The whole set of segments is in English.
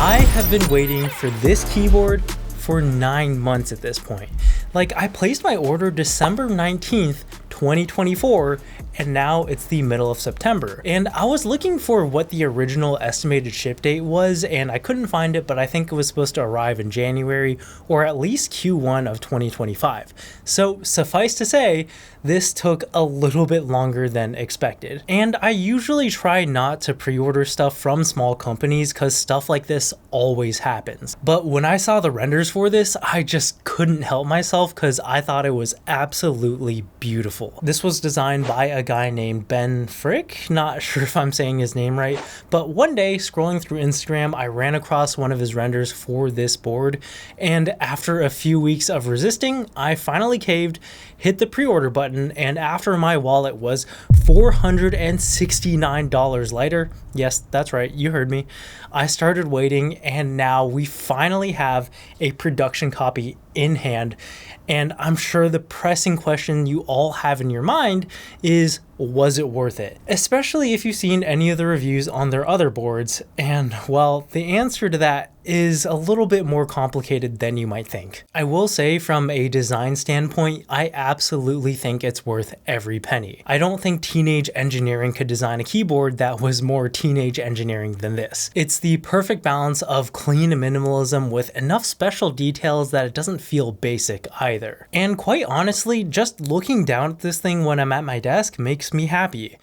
I have been waiting for this keyboard for 9 months at this point. Like, I placed my order December 19th, 2024, and now it's the middle of September. And I was looking for what the original estimated ship date was, and I couldn't find it, but I think it was supposed to arrive in January or at least Q1 of 2025. So suffice to say, this took a little bit longer than expected. And I usually try not to pre-order stuff from small companies because stuff like this always happens. But when I saw the renders for this, I just couldn't help myself because I thought it was absolutely beautiful. This was designed by a guy named Ben Frick, not sure if I'm saying his name right, but one day scrolling through Instagram, I ran across one of his renders for this board, and after a few weeks of resisting, I finally caved, hit the pre-order button, and after my wallet was $469 lighter, yes, that's right, you heard me, I started waiting, and now we finally have a production copy in hand. And I'm sure the pressing question you all have in your mind is, was it worth it? Especially if you've seen any of the reviews on their other boards. And well, the answer to that is a little bit more complicated than you might think. I will say from a design standpoint, I absolutely think it's worth every penny. I don't think teenage engineering could design a keyboard that was more teenage engineering than this. It's the perfect balance of clean minimalism with enough special details that it doesn't feel basic either. And quite honestly, just looking down at this thing when I'm at my desk makes me happy.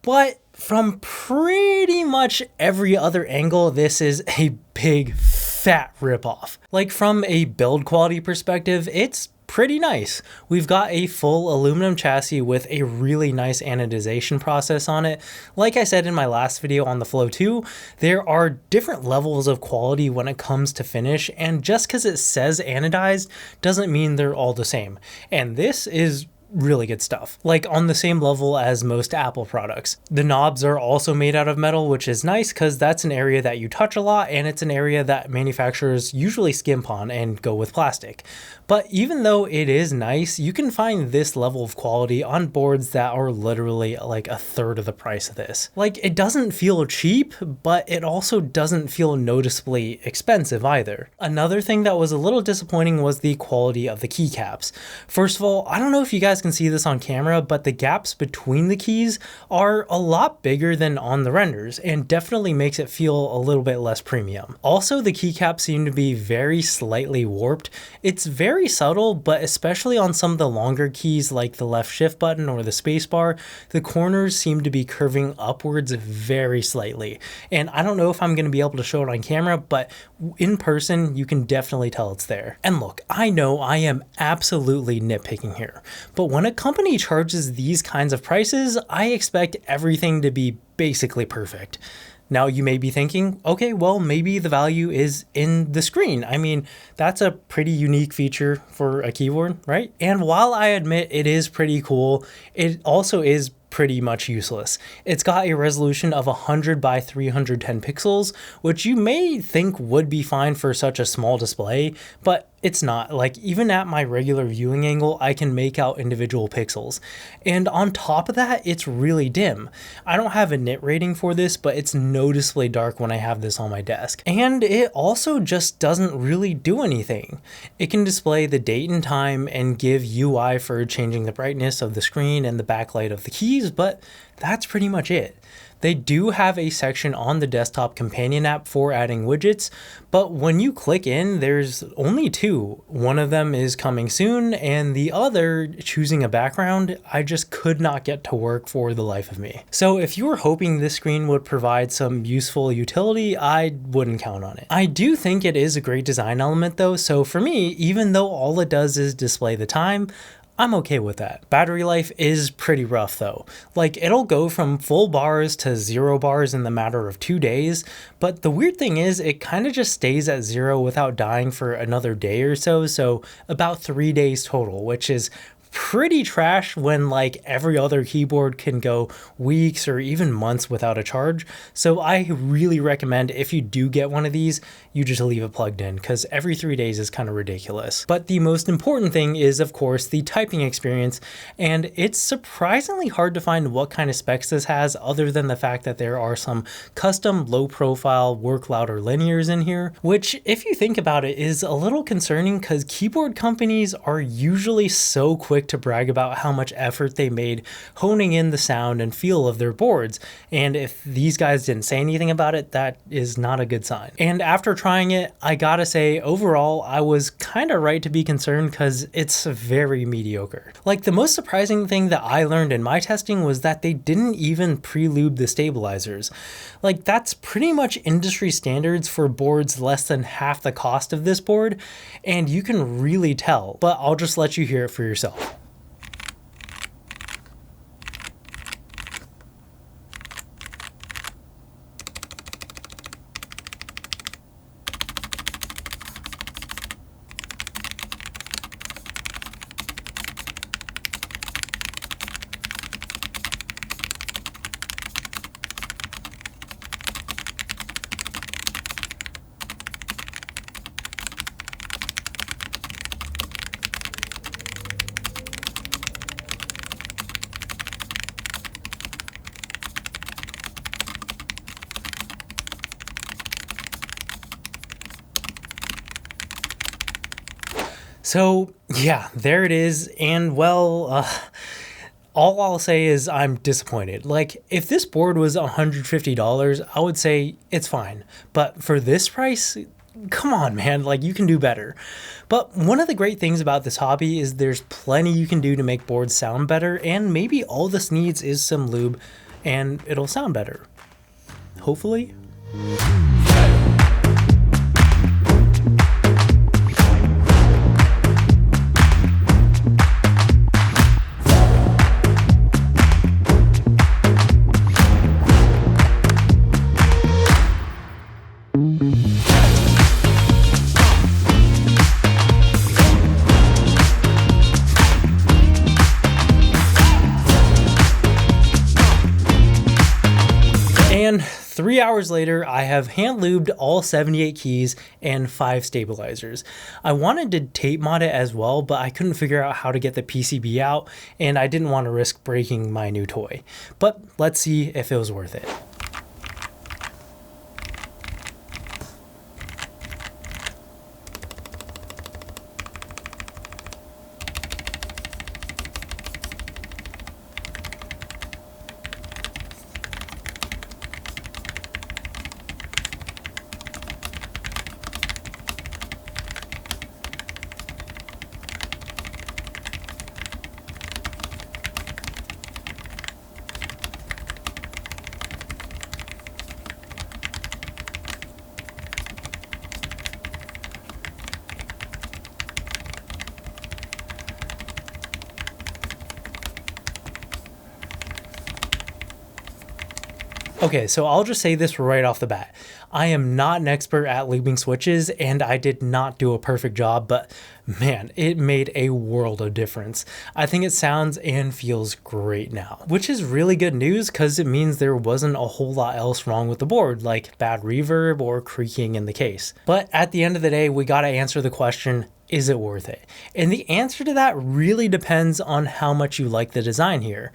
But from pretty much every other angle, this is a big fat ripoff. Like, from a build quality perspective, it's pretty nice. We've got a full aluminum chassis with a really nice anodization process on it. Like I said in my last video on the Flow 2, there are different levels of quality when it comes to finish, and just because it says anodized doesn't mean they're all the same. And this is really good stuff, like on the same level as most Apple products. The knobs are also made out of metal, which is nice because that's an area that you touch a lot, and it's an area that manufacturers usually skimp on and go with plastic. But even though it is nice, you can find this level of quality on boards that are literally like a third of the price of this. Like, it doesn't feel cheap, but it also doesn't feel noticeably expensive either. Another thing that was a little disappointing was the quality of the keycaps. First of all, I don't know if you guys can see this on camera, but the gaps between the keys are a lot bigger than on the renders, and definitely makes it feel a little bit less premium. Also, the keycaps seem to be very slightly warped. It's very subtle, but especially on some of the longer keys like the left shift button or the space bar, the corners seem to be curving upwards very slightly. And I don't know if I'm going to be able to show it on camera, but in person, you can definitely tell it's there. And look, I know I am absolutely nitpicking here, but when a company charges these kinds of prices, I expect everything to be basically perfect. Now you may be thinking, okay, well, maybe the value is in the screen. I mean, that's a pretty unique feature for a keyboard, right? And while I admit it is pretty cool, it also is pretty much useless. It's got a resolution of 100 by 310 pixels, which you may think would be fine for such a small display, but it's not. Like, even at my regular viewing angle, I can make out individual pixels. And on top of that, it's really dim. I don't have a nit rating for this, but it's noticeably dark when I have this on my desk. And it also just doesn't really do anything. It can display the date and time and give UI for changing the brightness of the screen and the backlight of the keys, but that's pretty much it. They do have a section on the desktop companion app for adding widgets, but when you click in, there's only two. One of them is coming soon, and the other, choosing a background, I just could not get to work for the life of me. So if you were hoping this screen would provide some useful utility, I wouldn't count on it. I do think it is a great design element though, so for me, even though all it does is display the time, I'm okay with that. Battery life is pretty rough though. Like, it'll go from full bars to 0 bars in the matter of 2 days, but the weird thing is it kind of just stays at 0 without dying for another day or so, so about 3 days total, which is pretty trash when like every other keyboard can go weeks or even months without a charge. So I really recommend if you do get one of these, you just leave it plugged in because every 3 days is kind of ridiculous. But the most important thing is, of course, the typing experience, and it's surprisingly hard to find what kind of specs this has other than the fact that there are some custom low profile work louder linears in here, which if you think about it is a little concerning because keyboard companies are usually so quick to brag about how much effort they made honing in the sound and feel of their boards, and if these guys didn't say anything about it, that is not a good sign. And after trying it, I gotta say overall I was kind of right to be concerned because it's very mediocre. Like the most surprising thing that I learned in my testing was that they didn't even pre-lube the stabilizers. Like that's pretty much industry standards for boards less than half the cost of this board, and you can really tell, but I'll just let you hear it for yourself. So yeah, there it is. And well, all I'll say is I'm disappointed. Like if this board was $150, I would say it's fine. But for this price, come on, man, like you can do better. But one of the great things about this hobby is there's plenty you can do to make boards sound better. And maybe all this needs is some lube and it'll sound better. Hopefully. And 3 hours later, I have hand lubed all 78 keys and 5 stabilizers. I wanted to tape mod it as well, but I couldn't figure out how to get the PCB out, and I didn't want to risk breaking my new toy. But let's see if it was worth it. Okay, so I'll just say this right off the bat. I am not an expert at lubing switches, and I did not do a perfect job, but man, it made a world of difference. I think it sounds and feels great now, which is really good news because it means there wasn't a whole lot else wrong with the board, like bad reverb or creaking in the case. But at the end of the day, we gotta answer the question, is it worth it? And the answer to that really depends on how much you like the design here.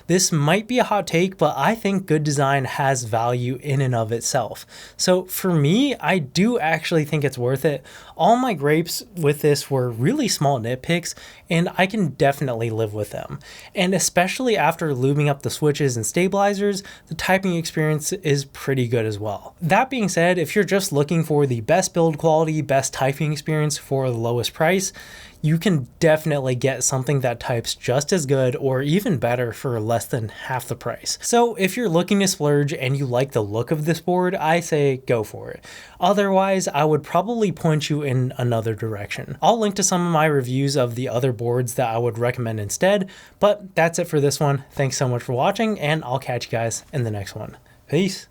This might be a hot take, but I think good design has value in and of itself. So for me, I do actually think it's worth it. All my gripes with this were really small nitpicks, and I can definitely live with them. And especially after lubing up the switches and stabilizers, the typing experience is pretty good as well. That being said, if you're just looking for the best build quality, best typing experience for the lowest price, you can definitely get something that types just as good or even better for less than half the price. So if you're looking to splurge and you like the look of this board, I say go for it. Otherwise, I would probably point you in another direction. I'll link to some of my reviews of the other boards that I would recommend instead, but that's it for this one. Thanks so much for watching, and I'll catch you guys in the next one. Peace.